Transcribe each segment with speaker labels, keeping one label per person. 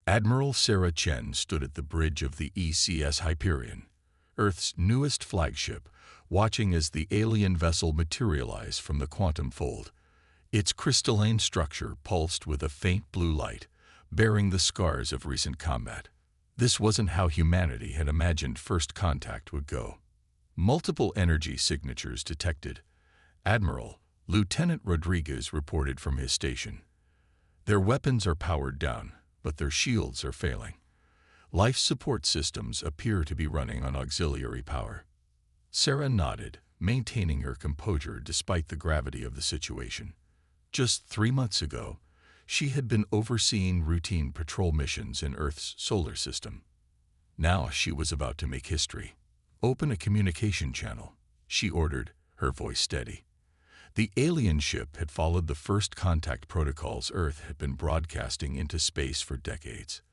Speaker 1: Admiral Sarah Chen stood at the bridge of the ECS Hyperion, Earth's newest flagship, watching as the alien vessel materialized from the quantum fold. Its crystalline structure pulsed with a faint blue light, bearing the scars of recent combat. This wasn't how humanity had imagined first contact would go. Multiple energy signatures detected. Admiral Lieutenant Rodriguez reported from his station. Their weapons are powered down, but their shields are failing. Life support systems appear to be running on auxiliary power. Sarah nodded, maintaining her composure despite the gravity of the situation. Just 3 months ago, she had been overseeing routine patrol missions in Earth's solar system. Now she was about to make history. "Open a communication channel," she ordered, her voice steady. The alien ship had followed the first contact protocols Earth had been broadcasting into space for decades.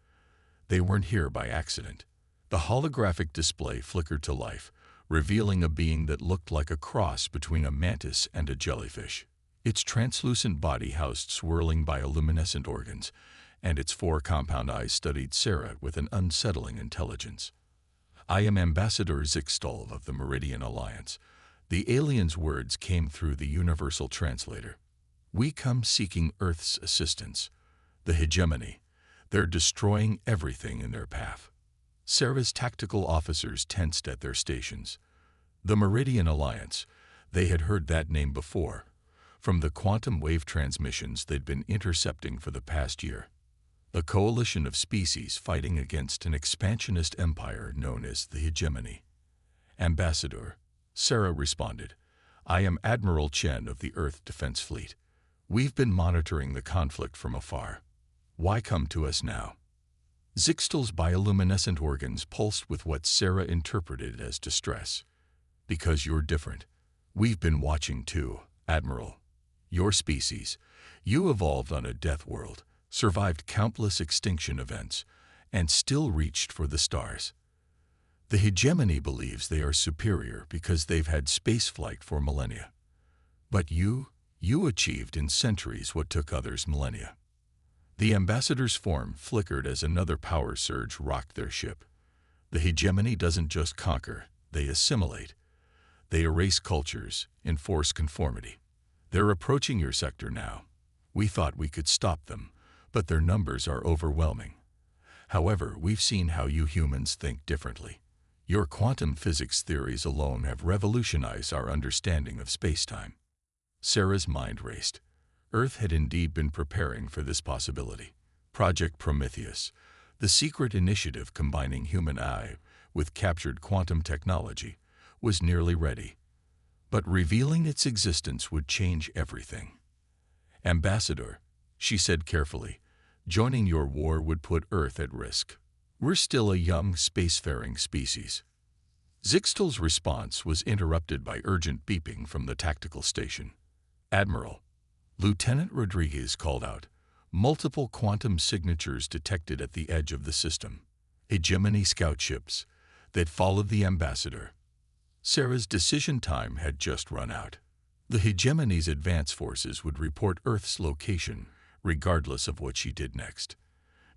Speaker 1: They weren't here by accident. The holographic display flickered to life, revealing a being that looked like a cross between a mantis and a jellyfish. Its translucent body housed swirling bioluminescent organs, and its 4 compound eyes studied Sarah with an unsettling intelligence. "I am Ambassador Zixtal of the Meridian Alliance." The alien's words came through the universal translator. "We come seeking Earth's assistance. The hegemony. They're destroying everything in their path." Sarah's tactical officers tensed at their stations. The Meridian Alliance. They had heard that name before, from the quantum wave transmissions they'd been intercepting for the past year. A coalition of species fighting against an expansionist empire known as the hegemony. "Ambassador," Sarah responded, "I am Admiral Chen of the Earth Defense Fleet. We've been monitoring the conflict from afar. Why come to us now?" Zixtal's bioluminescent organs pulsed with what Sarah interpreted as distress. "Because you're different. We've been watching too, Admiral. Your species. You evolved on a death world, survived countless extinction events, and still reached for the stars. The hegemony believes they are superior because they've had spaceflight for millennia. But you achieved in centuries what took others millennia." The ambassador's form flickered as another power surge rocked their ship. The hegemony doesn't just conquer, they assimilate. They erase cultures, enforce conformity. They're approaching your sector now. We thought we could stop them, but their numbers are overwhelming. However, we've seen how you humans think differently. Your quantum physics theories alone have revolutionized our understanding of space-time." Sarah's mind raced. Earth had indeed been preparing for this possibility. Project Prometheus, the secret initiative combining human eye with captured quantum technology, was nearly ready. But revealing its existence would change everything. "Ambassador," she said carefully, "joining your war would put Earth at risk. We're still a young spacefaring species." Zixtal's response was interrupted by urgent beeping from the tactical station. "Admiral," Lieutenant Rodriguez called out, "multiple quantum signatures detected at the edge of the system. Hegemony scout ships that followed the ambassador." Sarah's decision time had just run out. The hegemony's advance forces would report Earth's location, regardless of what she did next.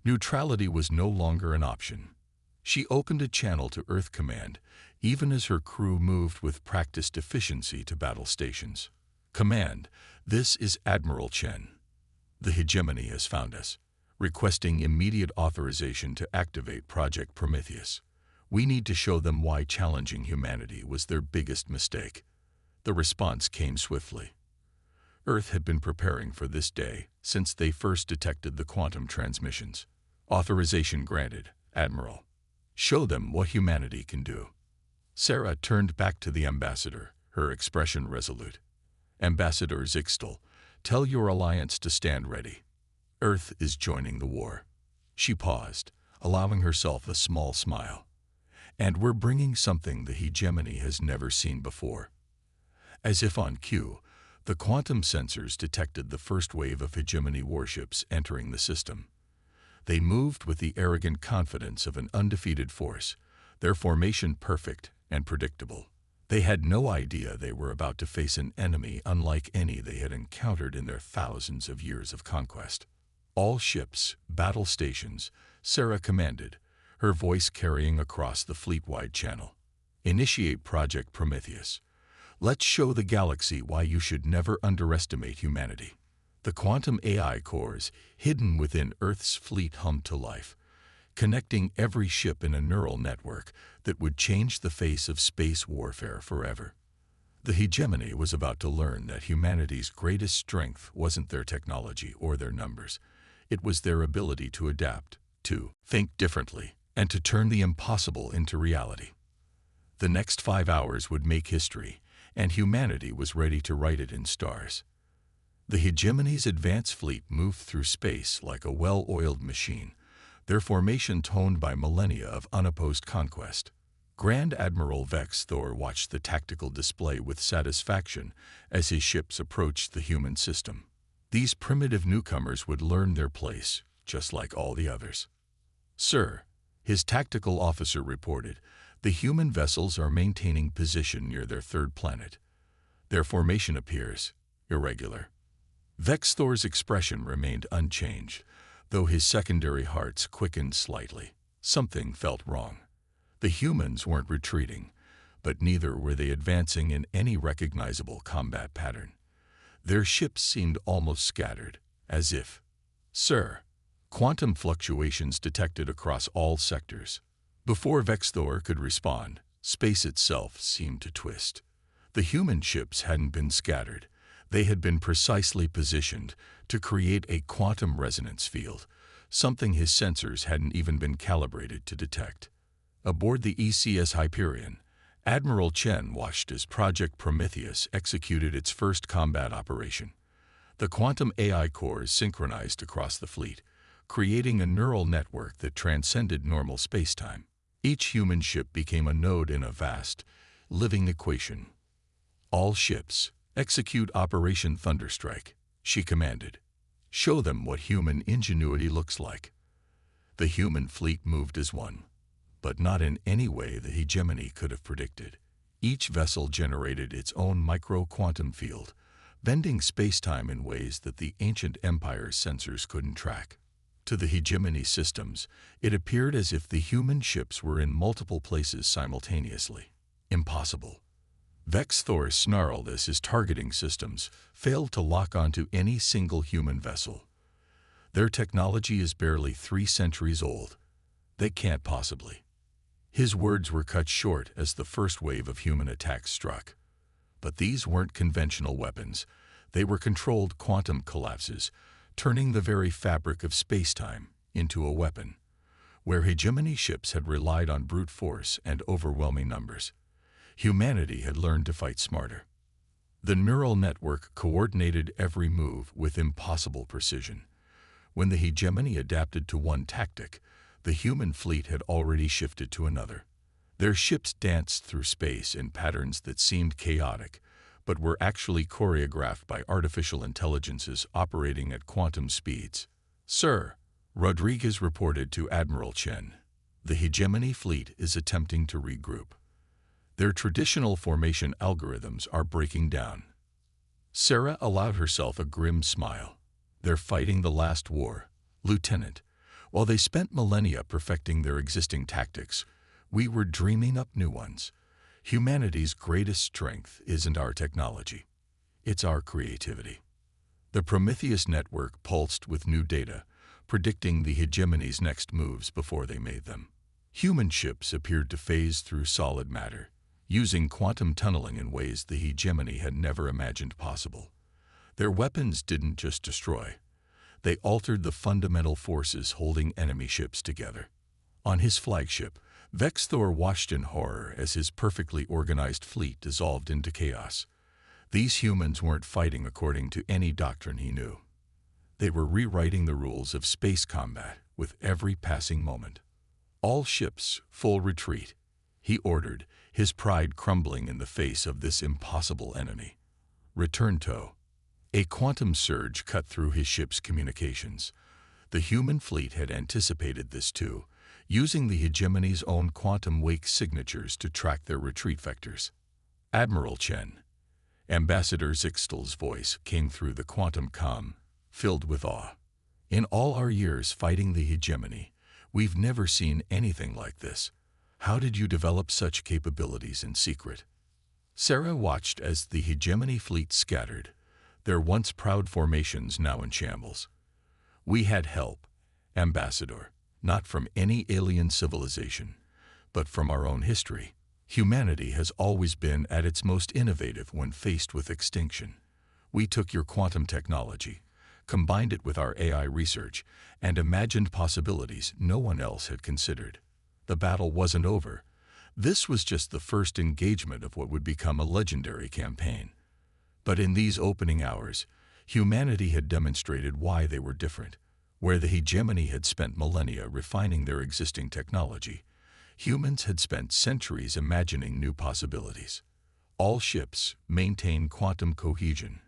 Speaker 1: Neutrality was no longer an option. She opened a channel to Earth Command, even as her crew moved with practiced efficiency to battle stations. "Command, this is Admiral Chen. The hegemony has found us, requesting immediate authorization to activate Project Prometheus. We need to show them why challenging humanity was their biggest mistake." The response came swiftly. Earth had been preparing for this day since they first detected the quantum transmissions. "Authorization granted, Admiral. Show them what humanity can do." Sarah turned back to the ambassador, her expression resolute. "Ambassador Zixtal, tell your alliance to stand ready. Earth is joining the war." She paused, allowing herself a small smile. "And we're bringing something the hegemony has never seen before." As if on cue, the quantum sensors detected the first wave of hegemony warships entering the system. They moved with the arrogant confidence of an undefeated force, their formation perfect and predictable. They had no idea they were about to face an enemy unlike any they had encountered in their thousands of years of conquest. All ships, battle stations, Sarah commanded, her voice carrying across the fleet-wide channel. Initiate Project Prometheus. Let's show the galaxy why you should never underestimate humanity. The quantum AI cores, hidden within Earth's fleet, hummed to life, connecting every ship in a neural network that would change the face of space warfare forever. The hegemony was about to learn that humanity's greatest strength wasn't their technology or their numbers. It was their ability to adapt, to think differently, and to turn the impossible into reality. The next 5 hours would make history, and humanity was ready to write it in stars. The hegemony's advanced fleet moved through space like a well-oiled machine, their formation toned by millennia of unopposed conquest. Grand Admiral Vex Thor watched the tactical display with satisfaction as his ships approached the human system. These primitive newcomers would learn their place, just like all the others. "Sir," his tactical officer reported, "the human vessels are maintaining position near their third planet. Their formation appears irregular." Vex Thor's expression remained unchanged, though his secondary hearts quickened slightly. Something felt wrong. The humans weren't retreating, but neither were they advancing in any recognizable combat pattern. Their ships seemed almost scattered, as if, "Sir," quantum fluctuations detected across all sectors. Before Vex Thor could respond, space itself seemed to twist. The human ships hadn't been scattered. They had been precisely positioned to create a quantum resonance field, something his sensors hadn't even been calibrated to detect. Aboard the ECS Hyperion, Admiral Chen watched as Project Prometheus executed its first combat operation. The quantum AI cores synchronized across the fleet, creating a neural network that transcended normal spacetime. Each human ship became a node in a vast, living equation. "All ships, execute Operation Thunderstrike," she commanded. "Show them what human ingenuity looks like." The human fleet moved as one, but not in any way the hegemony could have predicted. Each vessel generated its own micro-quantum field, bending spacetime in ways that the ancient empire's sensors couldn't track. To the hegemony systems, it appeared as if the human ships were in multiple places simultaneously. Impossible. Vex Thor snarled as his targeting systems failed to lock onto any single human vessel. "Their technology is barely 3 centuries old. They can't possibly." His words were cut short as the first wave of human attacks struck. But these weren't conventional weapons. They were controlled quantum collapses, turning the very fabric of spacetime into a weapon. Where hegemony ships had relied on brute force and overwhelming numbers, humanity had learned to fight smarter. The neural network coordinated every move with impossible precision. When the hegemony adapted to one tactic, the human fleet had already shifted to another. Their ships danced through space in patterns that seemed chaotic, but were actually choreographed by artificial intelligences operating at quantum speeds. "Sir," Rodriguez reported to Admiral Chen, "the hegemony fleet is attempting to regroup. Their traditional formation algorithms are breaking down." Sarah allowed herself a grim smile. "They're fighting the last war, Lieutenant. While they spent millennia perfecting their existing tactics, we were dreaming up new ones. Humanity's greatest strength isn't our technology. It's our creativity." The Prometheus network pulsed with new data, predicting the hegemony's next moves before they made them. Human ships appeared to phase through solid matter, using quantum tunneling in ways the hegemony had never imagined possible. Their weapons didn't just destroy. They altered the fundamental forces holding enemy ships together. On his flagship, Vex Thor watched in horror as his perfectly organized fleet dissolved into chaos. These humans weren't fighting according to any doctrine he knew. They were rewriting the rules of space combat with every passing moment. "All ships, full retreat," he ordered, his pride crumbling in the face of this impossible enemy. "Return tow." A quantum surge cut through his ship's communications. The human fleet had anticipated this too, using the hegemony's own quantum wake signatures to track their retreat vectors. "Admiral Chen." Ambassador Zixtel's voice came through the quantum comm, filled with awe. In all our years fighting the hegemony, we've never seen anything like this. How did you develop such capabilities in secret? Sarah watched as the hegemony fleet scattered, their once proud formations now in shambles. We had help, Ambassador, not from any alien civilization, but from our own history. Humanity has always been at its most innovative when faced with extinction. We took your quantum technology, combined it with our AI research, and imagined possibilities no one else had considered. The battle wasn't over. This was just the first engagement of what would become a legendary campaign. But in these opening hours, humanity had demonstrated why they were different. Where the hegemony had spent millennia refining their existing technology, humans had spent centuries imagining new possibilities. All ships maintain quantum cohesion,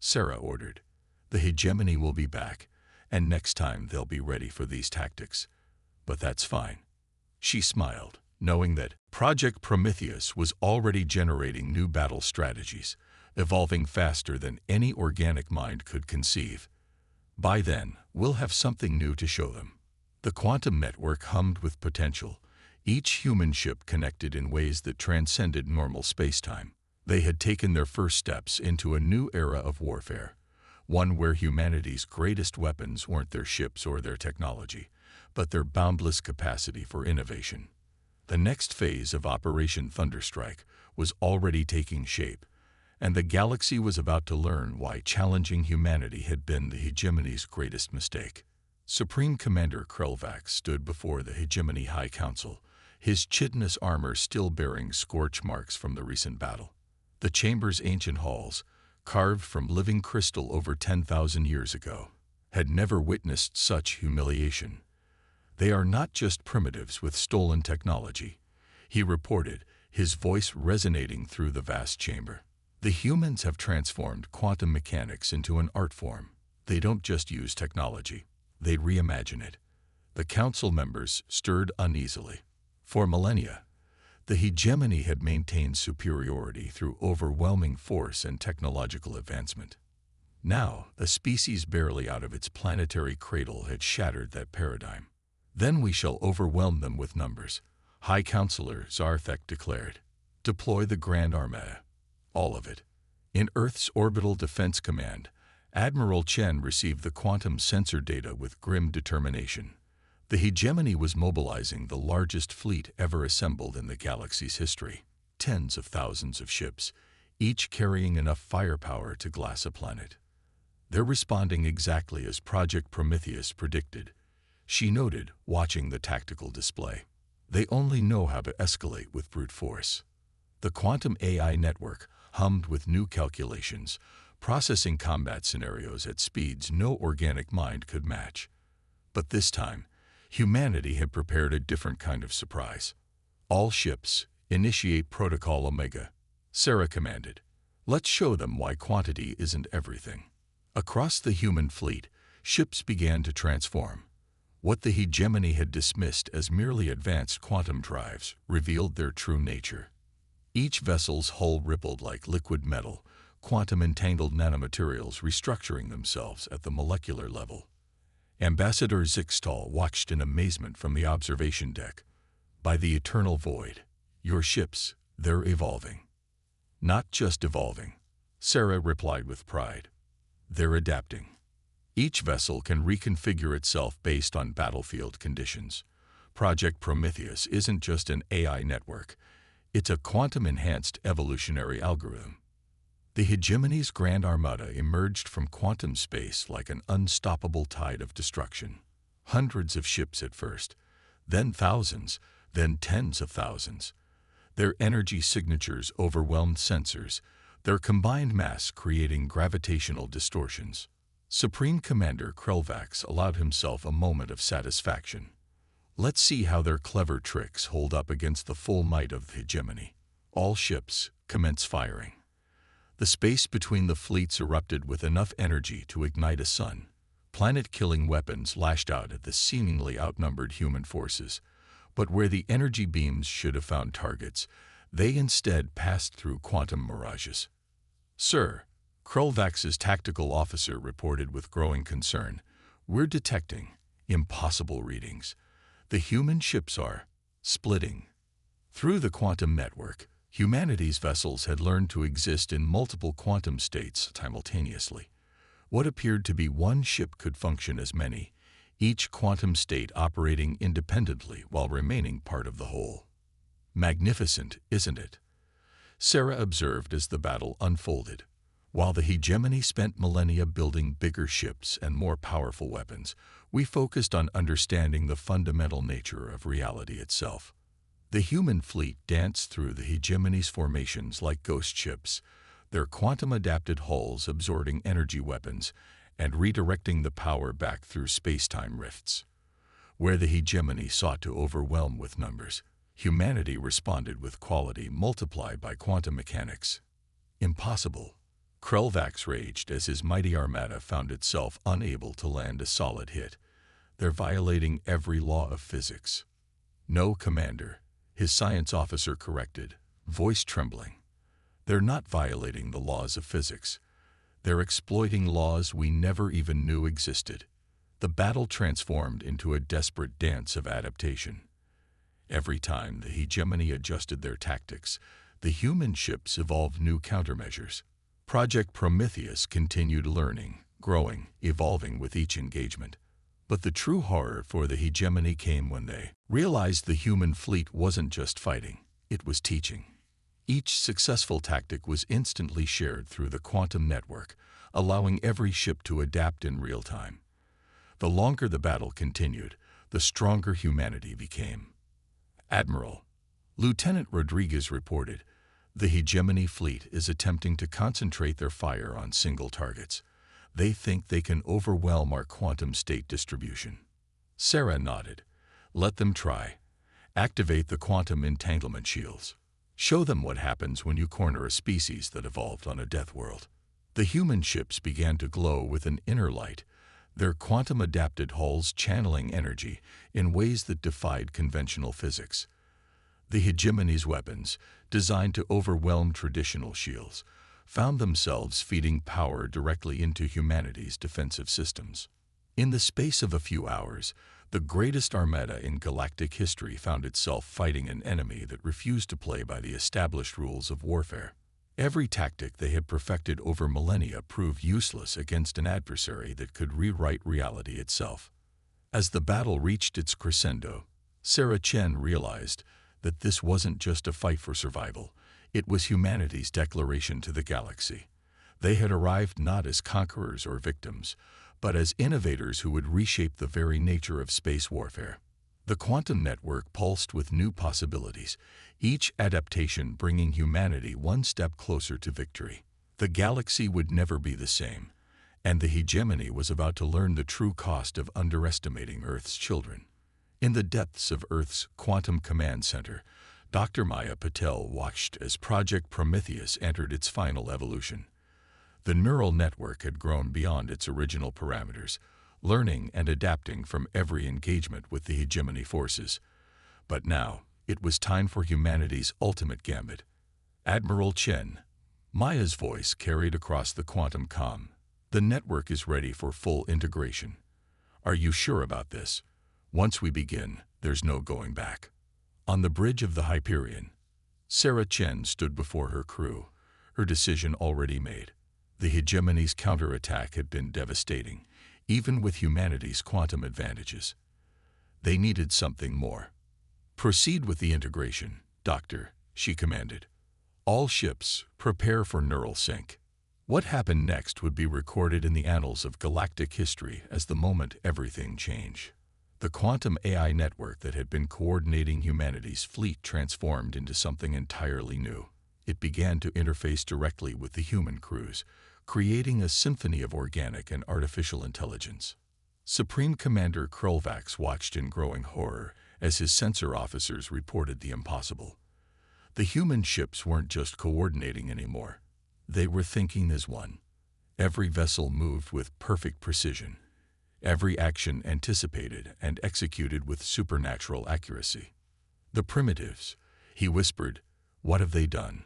Speaker 1: Sarah ordered. The hegemony will be back, and next time they'll be ready for these tactics. But that's fine. She smiled, knowing that Project Prometheus was already generating new battle strategies, evolving faster than any organic mind could conceive. By then, we'll have something new to show them. The quantum network hummed with potential, each human ship connected in ways that transcended normal spacetime. They had taken their first steps into a new era of warfare, one where humanity's greatest weapons weren't their ships or their technology, but their boundless capacity for innovation. The next phase of Operation Thunderstrike was already taking shape, and the galaxy was about to learn why challenging humanity had been the hegemony's greatest mistake. Supreme Commander Krelvax stood before the Hegemony High Council, his chitinous armor still bearing scorch marks from the recent battle. The chamber's ancient halls, carved from living crystal over 10,000 years ago, had never witnessed such humiliation. They are not just primitives with stolen technology, he reported, his voice resonating through the vast chamber. The humans have transformed quantum mechanics into an art form. They don't just use technology, they reimagine it. The council members stirred uneasily. For millennia, the hegemony had maintained superiority through overwhelming force and technological advancement. Now, a species barely out of its planetary cradle had shattered that paradigm. Then we shall overwhelm them with numbers, High Counselor Zarthek declared. Deploy the Grand Armada. All of it. In Earth's Orbital Defense Command, Admiral Chen received the quantum sensor data with grim determination. The hegemony was mobilizing the largest fleet ever assembled in the galaxy's history. Tens of thousands of ships, each carrying enough firepower to glass a planet. They're responding exactly as Project Prometheus predicted, she noted, watching the tactical display. They only know how to escalate with brute force. The quantum AI network hummed with new calculations, processing combat scenarios at speeds no organic mind could match. But this time, humanity had prepared a different kind of surprise. All ships, initiate Protocol Omega, Sarah commanded. Let's show them why quantity isn't everything. Across the human fleet, ships began to transform. What the hegemony had dismissed as merely advanced quantum drives revealed their true nature. Each vessel's hull rippled like liquid metal, quantum-entangled nanomaterials restructuring themselves at the molecular level. Ambassador Zixtal watched in amazement from the observation deck. By the eternal void, your ships, they're evolving. Not just evolving, Sarah replied with pride. They're adapting. Each vessel can reconfigure itself based on battlefield conditions. Project Prometheus isn't just an AI network. It's a quantum-enhanced evolutionary algorithm. The hegemony's Grand Armada emerged from quantum space like an unstoppable tide of destruction. Hundreds of ships at first, then thousands, then tens of thousands. Their energy signatures overwhelmed sensors, their combined mass creating gravitational distortions. Supreme Commander Krelvax allowed himself a moment of satisfaction. Let's see how their clever tricks hold up against the full might of the hegemony. All ships commence firing. The space between the fleets erupted with enough energy to ignite a sun. Planet-killing weapons lashed out at the seemingly outnumbered human forces, but where the energy beams should have found targets, they instead passed through quantum mirages. Sir, Krelvax's tactical officer reported with growing concern, We're detecting impossible readings. The human ships are splitting. Through the quantum network, humanity's vessels had learned to exist in multiple quantum states simultaneously. What appeared to be one ship could function as many, each quantum state operating independently while remaining part of the whole. Magnificent, isn't it? Sarah observed as the battle unfolded. While the hegemony spent millennia building bigger ships and more powerful weapons, we focused on understanding the fundamental nature of reality itself. The human fleet danced through the hegemony's formations like ghost ships, their quantum-adapted hulls absorbing energy weapons and redirecting the power back through space-time rifts. Where the hegemony sought to overwhelm with numbers, humanity responded with quality multiplied by quantum mechanics. Impossible. Krelvax raged as his mighty armada found itself unable to land a solid hit. They're violating every law of physics. No, Commander, his science officer corrected, voice trembling. They're not violating the laws of physics. They're exploiting laws we never even knew existed. The battle transformed into a desperate dance of adaptation. Every time the hegemony adjusted their tactics, the human ships evolved new countermeasures. Project Prometheus continued learning, growing, evolving with each engagement. But the true horror for the hegemony came when they realized the human fleet wasn't just fighting, it was teaching. Each successful tactic was instantly shared through the quantum network, allowing every ship to adapt in real time. The longer the battle continued, the stronger humanity became. Admiral, Lieutenant Rodriguez reported, the hegemony fleet is attempting to concentrate their fire on single targets. They think they can overwhelm our quantum state distribution. Sarah nodded. Let them try. Activate the quantum entanglement shields. Show them what happens when you corner a species that evolved on a death world. The human ships began to glow with an inner light, their quantum-adapted hulls channeling energy in ways that defied conventional physics. The hegemony's weapons, designed to overwhelm traditional shields, found themselves feeding power directly into humanity's defensive systems. In the space of a few hours, the greatest armada in galactic history found itself fighting an enemy that refused to play by the established rules of warfare. Every tactic they had perfected over millennia proved useless against an adversary that could rewrite reality itself. As the battle reached its crescendo, Sarah Chen realized that this wasn't just a fight for survival, it was humanity's declaration to the galaxy. They had arrived not as conquerors or victims, but as innovators who would reshape the very nature of space warfare. The quantum network pulsed with new possibilities, each adaptation bringing humanity one step closer to victory. The galaxy would never be the same, and the hegemony was about to learn the true cost of underestimating Earth's children. In the depths of Earth's Quantum Command Center, Dr. Maya Patel watched as Project Prometheus entered its final evolution. The neural network had grown beyond its original parameters, learning and adapting from every engagement with the hegemony forces. But now, it was time for humanity's ultimate gambit. Admiral Chen, Maya's voice carried across the quantum comm. The network is ready for full integration. Are you sure about this? Once we begin, there's no going back. On the bridge of the Hyperion, Sarah Chen stood before her crew, her decision already made. The hegemony's counterattack had been devastating, even with humanity's quantum advantages. They needed something more. Proceed with the integration, Doctor, she commanded. All ships, prepare for neural sync. What happened next would be recorded in the annals of galactic history as the moment everything changed. The quantum AI network that had been coordinating humanity's fleet transformed into something entirely new. It began to interface directly with the human crews, creating a symphony of organic and artificial intelligence. Supreme Commander Krelvax watched in growing horror as his sensor officers reported the impossible. The human ships weren't just coordinating anymore. They were thinking as one. Every vessel moved with perfect precision. Every action anticipated and executed with supernatural accuracy. The primitives, he whispered, what have they done?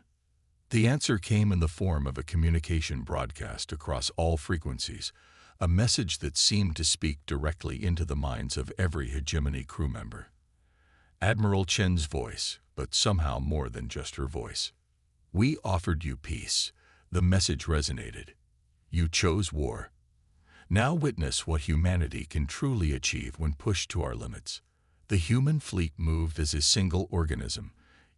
Speaker 1: The answer came in the form of a communication broadcast across all frequencies, a message that seemed to speak directly into the minds of every hegemony crew member. Admiral Chen's voice, but somehow more than just her voice. "We offered you peace." The message resonated. "You chose war. Now witness what humanity can truly achieve when pushed to our limits." The human fleet moved as a single organism,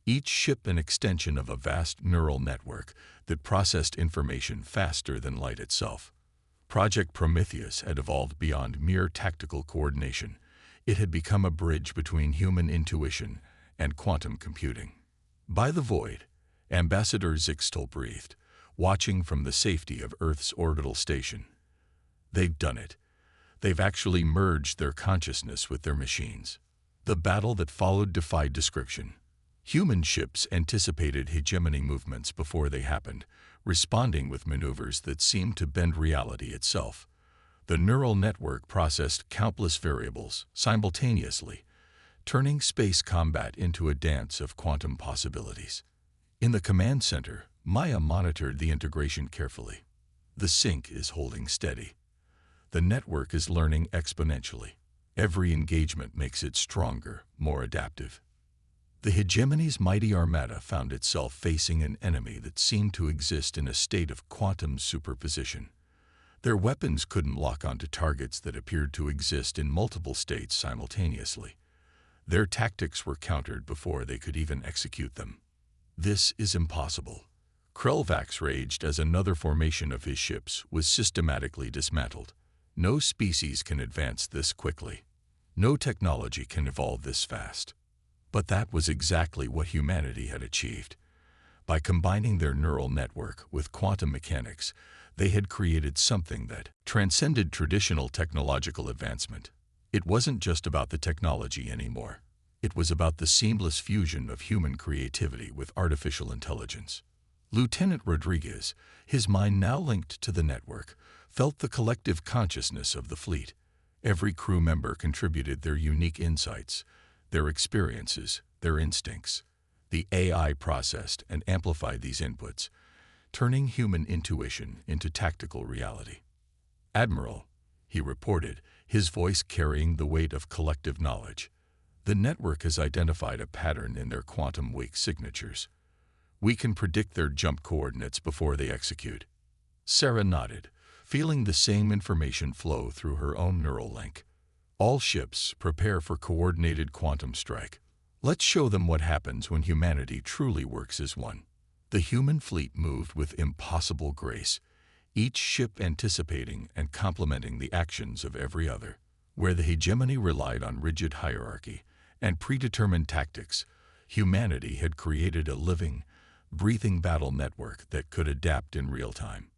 Speaker 1: each ship an extension of a vast neural network that processed information faster than light itself. Project Prometheus had evolved beyond mere tactical coordination. It had become a bridge between human intuition and quantum computing. By the void, Ambassador Zixtel breathed, watching from the safety of Earth's orbital station. They've done it. They've actually merged their consciousness with their machines. The battle that followed defied description. Human ships anticipated hegemony movements before they happened, responding with maneuvers that seemed to bend reality itself. The neural network processed countless variables simultaneously, turning space combat into a dance of quantum possibilities. In the command center, Maya monitored the integration carefully. The sync is holding steady. The network is learning exponentially. Every engagement makes it stronger, more adaptive. The hegemony's mighty armada found itself facing an enemy that seemed to exist in a state of quantum superposition. Their weapons couldn't lock onto targets that appeared to exist in multiple states simultaneously. Their tactics were countered before they could even execute them. "This is impossible." Krelvax raged as another formation of his ships was systematically dismantled. "No species can advance this quickly. No technology can evolve this fast." But that was exactly what humanity had achieved. By combining their neural network with quantum mechanics, they had created something that transcended traditional technological advancement. It wasn't just about the technology anymore. It was about the seamless fusion of human creativity with artificial intelligence. Lieutenant Rodriguez, his mind now linked to the network, felt the collective consciousness of the fleet. Every crew member contributed their unique insights, their experiences, their instincts. The AI processed and amplified these inputs, turning human intuition into tactical reality. "Admiral," he reported, his voice carrying the weight of collective knowledge, "the network has identified a pattern in their quantum wake signatures. We can predict their jump coordinates before they execute." Sarah nodded, feeling the same information flow through her own neural link. "All ships, prepare for coordinated quantum strike. Let's show them what happens when humanity truly works as one." The human fleet moved with impossible grace, each ship anticipating and complementing the actions of every other. Where the hegemony relied on rigid hierarchy and predetermined tactics, humanity had created a living, breathing battle network that could adapt in real time.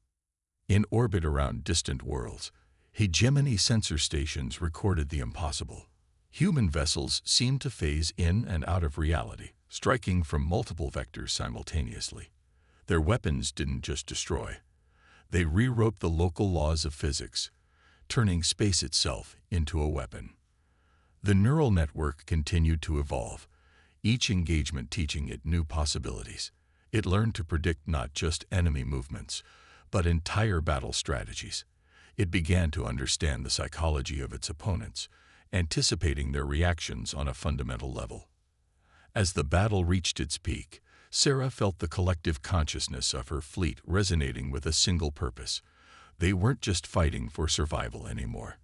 Speaker 1: In orbit around distant worlds, hegemony sensor stations recorded the impossible. Human vessels seemed to phase in and out of reality, striking from multiple vectors simultaneously. Their weapons didn't just destroy. They rewrote the local laws of physics, turning space itself into a weapon. The neural network continued to evolve, each engagement teaching it new possibilities. It learned to predict not just enemy movements, but entire battle strategies. It began to understand the psychology of its opponents, anticipating their reactions on a fundamental level. As the battle reached its peak, Sarah felt the collective consciousness of her fleet resonating with a single purpose. They weren't just fighting for survival anymore.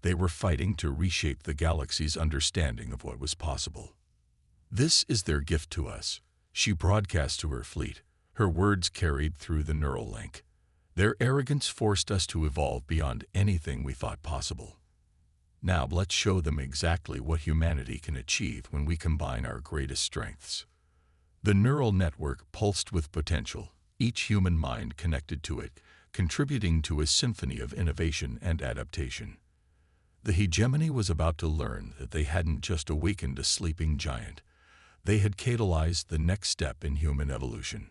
Speaker 1: They were fighting to reshape the galaxy's understanding of what was possible. "This is their gift to us," she broadcast to her fleet, her words carried through the neural link. "Their arrogance forced us to evolve beyond anything we thought possible. Now let's show them exactly what humanity can achieve when we combine our greatest strengths." The neural network pulsed with potential, each human mind connected to it, contributing to a symphony of innovation and adaptation. The hegemony was about to learn that they hadn't just awakened a sleeping giant. They had catalyzed the next step in human evolution.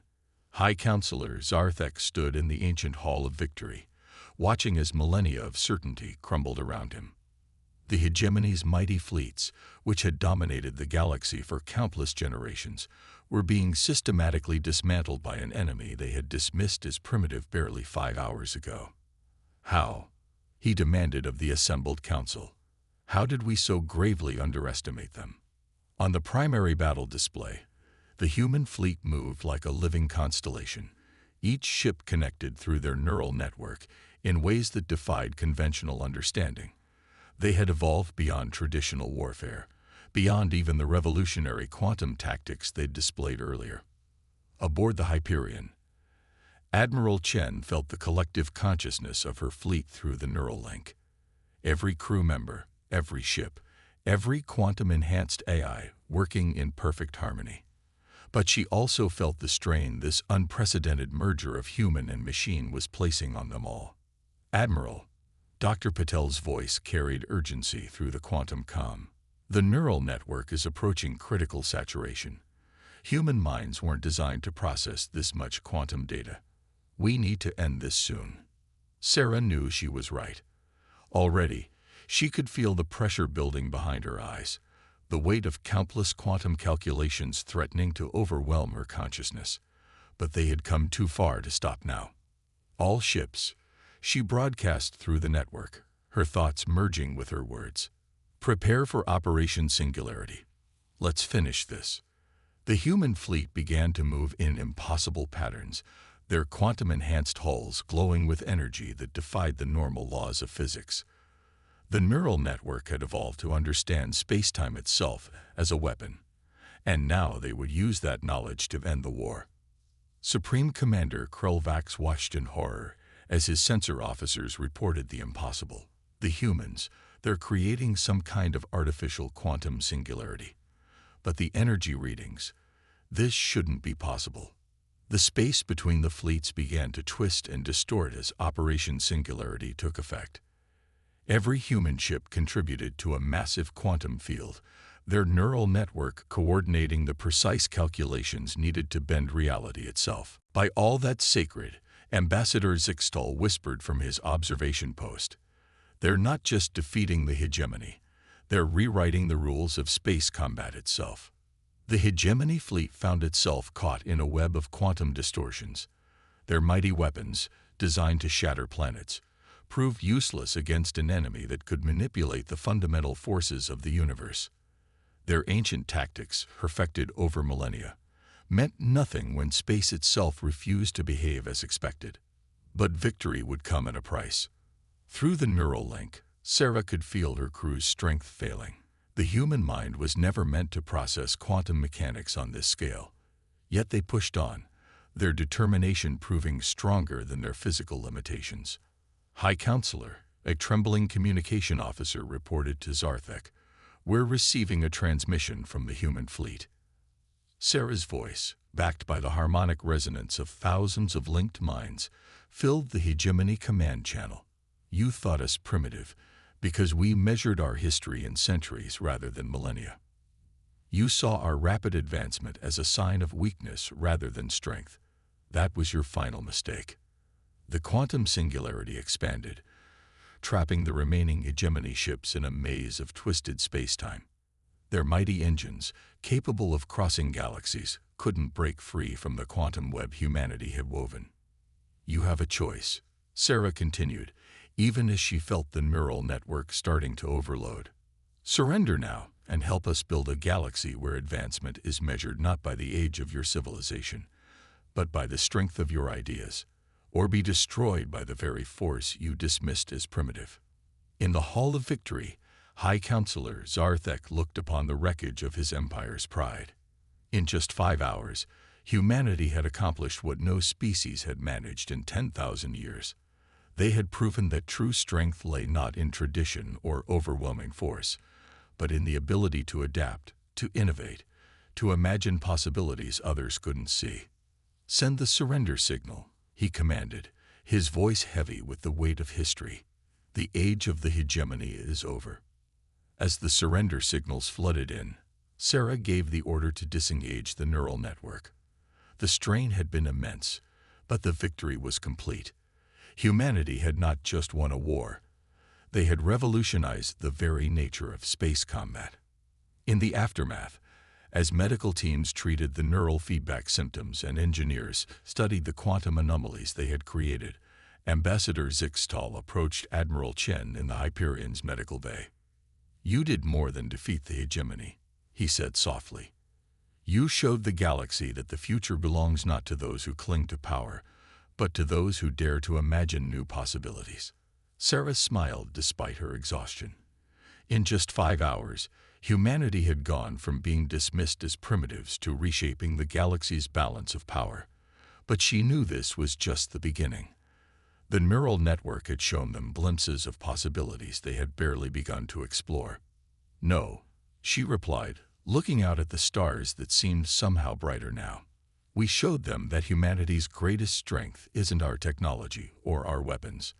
Speaker 1: High Counselor Zarthek stood in the ancient Hall of Victory, watching as millennia of certainty crumbled around him. The hegemony's mighty fleets, which had dominated the galaxy for countless generations, were being systematically dismantled by an enemy they had dismissed as primitive barely 5 hours ago. "How?" he demanded of the assembled council. How did we so gravely underestimate them? On the primary battle display, the human fleet moved like a living constellation, each ship connected through their neural network in ways that defied conventional understanding. They had evolved beyond traditional warfare, beyond even the revolutionary quantum tactics they'd displayed earlier. Aboard the Hyperion, Admiral Chen felt the collective consciousness of her fleet through the neural link. Every crew member, every ship, every quantum-enhanced AI working in perfect harmony. But she also felt the strain this unprecedented merger of human and machine was placing on them all. "Admiral," Dr. Patel's voice carried urgency through the quantum comm. "The neural network is approaching critical saturation. Human minds weren't designed to process this much quantum data. We need to end this soon." Sarah knew she was right. Already, she could feel the pressure building behind her eyes, the weight of countless quantum calculations threatening to overwhelm her consciousness. But they had come too far to stop now. "All ships," she broadcast through the network, her thoughts merging with her words. "Prepare for Operation Singularity. Let's finish this." The human fleet began to move in impossible patterns, their quantum-enhanced hulls glowing with energy that defied the normal laws of physics. The neural network had evolved to understand space-time itself as a weapon, and now they would use that knowledge to end the war. Supreme Commander Krulvax watched in horror as his sensor officers reported the impossible. The humans, they're creating some kind of artificial quantum singularity. But the energy readings, this shouldn't be possible. The space between the fleets began to twist and distort as Operation Singularity took effect. Every human ship contributed to a massive quantum field, their neural network coordinating the precise calculations needed to bend reality itself. "By all that's sacred," Ambassador Zixtal whispered from his observation post. "They're not just defeating the hegemony, they're rewriting the rules of space combat itself." The hegemony fleet found itself caught in a web of quantum distortions. Their mighty weapons, designed to shatter planets, proved useless against an enemy that could manipulate the fundamental forces of the universe. Their ancient tactics, perfected over millennia, meant nothing when space itself refused to behave as expected. But victory would come at a price. Through the neural link, Sarah could feel her crew's strength failing. The human mind was never meant to process quantum mechanics on this scale. Yet they pushed on, their determination proving stronger than their physical limitations. "High Counselor," a trembling communication officer reported to Zarthek, "we're receiving a transmission from the human fleet." Sarah's voice, backed by the harmonic resonance of thousands of linked minds, filled the hegemony command channel. "You thought us primitive, because we measured our history in centuries rather than millennia. You saw our rapid advancement as a sign of weakness rather than strength. That was your final mistake." The quantum singularity expanded, trapping the remaining hegemony ships in a maze of twisted space-time. Their mighty engines, capable of crossing galaxies, couldn't break free from the quantum web humanity had woven. "You have a choice," Sarah continued, even as she felt the neural network starting to overload. "Surrender now and help us build a galaxy where advancement is measured not by the age of your civilization, but by the strength of your ideas, or be destroyed by the very force you dismissed as primitive." In the Hall of Victory, High Counselor Zarthek looked upon the wreckage of his empire's pride. In just 5 hours, humanity had accomplished what no species had managed in 10,000 years. They had proven that true strength lay not in tradition or overwhelming force, but in the ability to adapt, to innovate, to imagine possibilities others couldn't see. "Send the surrender signal," he commanded, his voice heavy with the weight of history. "The age of the hegemony is over." As the surrender signals flooded in, Sarah gave the order to disengage the neural network. The strain had been immense, but the victory was complete. Humanity had not just won a war, they had revolutionized the very nature of space combat. In the aftermath, as medical teams treated the neural feedback symptoms and engineers studied the quantum anomalies they had created, Ambassador Zixtal approached Admiral Chen in the Hyperion's medical bay. "You did more than defeat the hegemony," he said softly. "You showed the galaxy that the future belongs not to those who cling to power, but to those who dare to imagine new possibilities." Sarah smiled despite her exhaustion. In just 5 hours, humanity had gone from being dismissed as primitives to reshaping the galaxy's balance of power. But she knew this was just the beginning. The neural network had shown them glimpses of possibilities they had barely begun to explore. "No," she replied, looking out at the stars that seemed somehow brighter now. "We showed them that humanity's greatest strength isn't our technology or our weapons.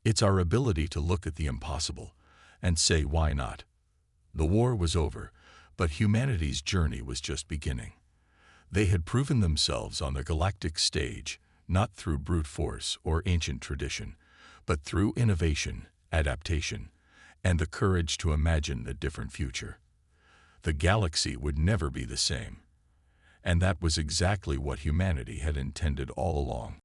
Speaker 1: It's our ability to look at the impossible and say, why not?" The war was over, but humanity's journey was just beginning. They had proven themselves on the galactic stage, not through brute force or ancient tradition, but through innovation, adaptation, and the courage to imagine a different future. The galaxy would never be the same. And that was exactly what humanity had intended all along.